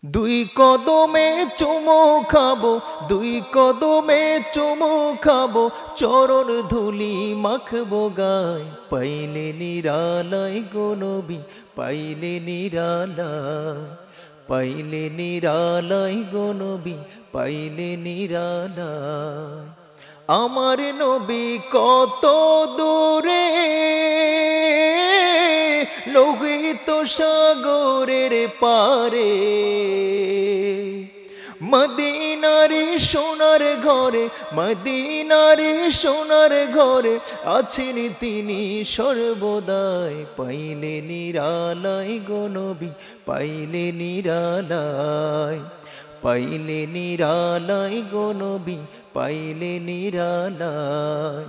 দুই কদমে চুমো খাবো, দুই কদমে চুমো খাবো, চরণ ধুলি মাখবো গায়। পাইলে নিরালায় গো নবী, পাইলে নিরালায়, পাইলে নিরালায় গো নবী, পাইলে নিরালায়। আমার নবী কত দূরে, লোহিত সাগরের পারে, মদিনারি সোনার ঘরে, মদিনারি সোনার ঘরে আছেন তিনি সর্বদাই। পাইলে নিরালায় গো নবী, পাইলে নিরালায়, পাইলে নিরালায় গো নবী, পাইলে নিরালায়।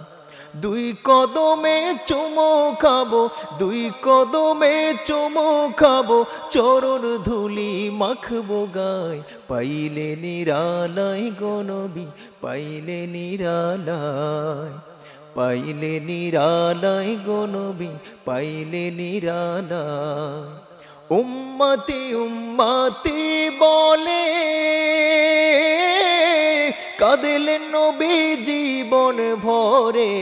দুই কদমে চুমো খাবো, দুই কদমে চুমো খাবো, চরণ ধুলি মাখবো গায়। পাইলে নিরালায় গো নবী, পাইলে নিরালায়, পাইলে নিরালায় গো নবী, পাইলে নিরালায়। উম্মতি উম্মতি বলে কাঁদলেন নবী জীবন ভরে,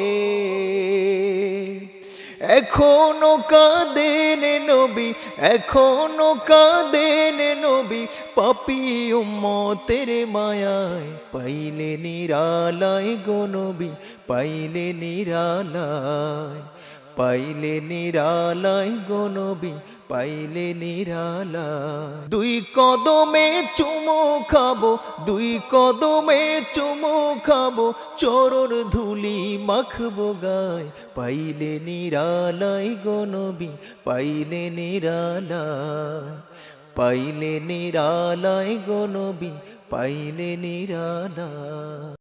এখনো কাঁদেন নবী, এখনো কাঁদেন নবী, পাপী উম্মতের মায়ায়। পাইলে নিরালায় গো নবী, পাইলে নিরালায়, পাইলে নিরালায় গো নবী, পাইলে নিরালায়। দুই কদমে চুমো খাবো, দুই কদমে চুমো খাবো, চরণ ধুলি মাখবো গায়। পাইলে নিরালায় গো নবী, পাইলে নিরালায়, পাইলে নিরালায় গো নবী, পাইলে নিরালায়।